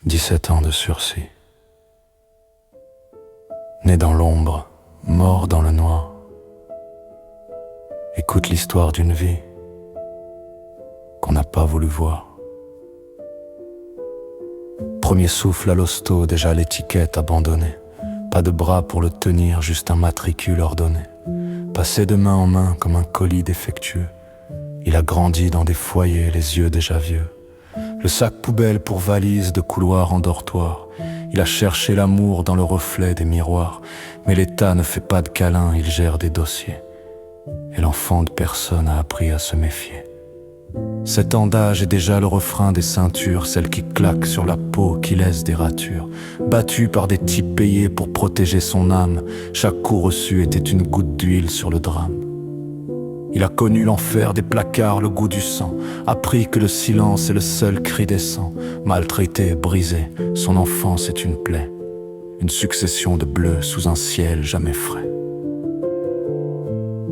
17 ans de sursis. Né dans l'ombre, mort dans le noir. Écoute l'histoire d'une vie qu'on n'a pas voulu voir. Premier souffle à l'hosto, déjà l'étiquette abandonnée. Pas de bras pour le tenir, juste un matricule ordonné. Passé de main en main comme un colis défectueux. Il a grandi dans des foyers, les yeux déjà vieux. Le sac poubelle pour valise de couloir en dortoir. Il a cherché l'amour dans le reflet des miroirs. Mais l'État ne fait pas de câlins, il gère des dossiers. Et l'enfant de personne a appris à se méfier. 7 ans d'âge est déjà le refrain des ceintures, celles qui claquent sur la peau, qui laissent des ratures. Battu par des types payés pour protéger son âme, chaque coup reçu était une goutte d'huile sur le drame. Il a connu l'enfer des placards, le goût du sang, appris que le silence est le seul cri décent. Maltraité, brisé, son enfance est une plaie, une succession de bleus sous un ciel jamais frais.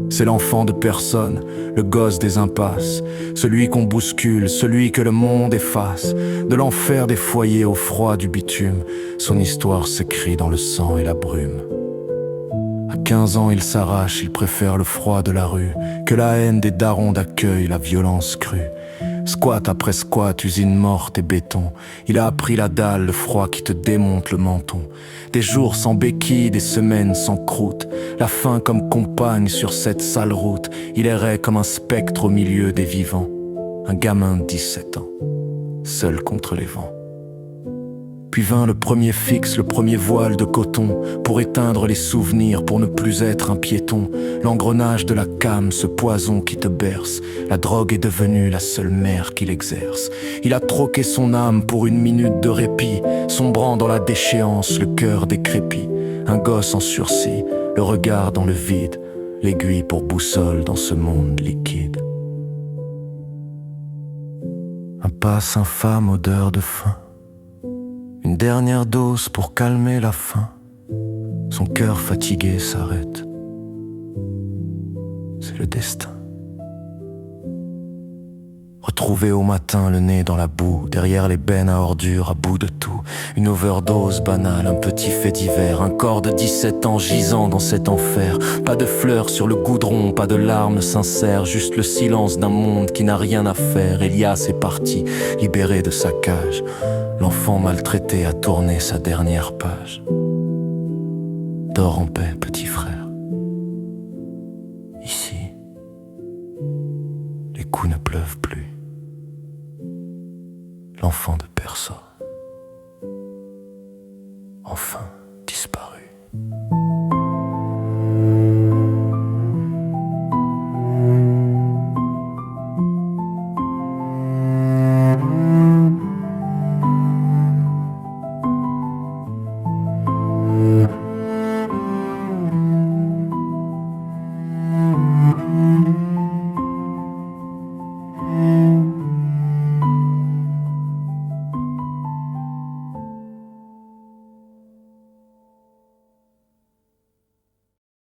C'est l'enfant de personne, le gosse des impasses, celui qu'on bouscule, celui que le monde efface. De l'enfer des foyers au froid du bitume, son histoire s'écrit dans le sang et la brume. À 15 ans il s'arrache, il préfère le froid de la rue que la haine des darons d'accueil, la violence crue. Squat après squat, usine morte et béton. Il a appris la dalle, le froid qui te démonte le menton. Des jours sans béquilles, des semaines sans croûte. La faim comme compagne sur cette sale route. Il errait comme un spectre au milieu des vivants. Un gamin de 17 ans, seul contre les vents. Puis vint le premier fixe, le premier voile de coton, pour éteindre les souvenirs, pour ne plus être un piéton. L'engrenage de la came, ce poison qui te berce. La drogue est devenue la seule mère qu'il exerce. Il a troqué son âme pour une minute de répit, sombrant dans la déchéance, le cœur décrépit. Un gosse en sursis, le regard dans le vide, l'aiguille pour boussole dans ce monde liquide. Un passe infâme, odeur de faim. Une dernière dose pour calmer la faim. Son cœur fatigué s'arrête. C'est le destin. Retrouvé au matin, le nez dans la boue, derrière les bennes à ordures, à bout de tout. Une overdose banale, un petit fait divers. Un corps de 17 ans gisant dans cet enfer. Pas de fleurs sur le goudron, pas de larmes sincères. Juste le silence d'un monde qui n'a rien à faire. Elias est parti, libéré de sa cage. L'enfant maltraité a tourné sa dernière page. Dors en paix, petit frère. Ici, les coups ne pleuvent plus. L'enfant de personne.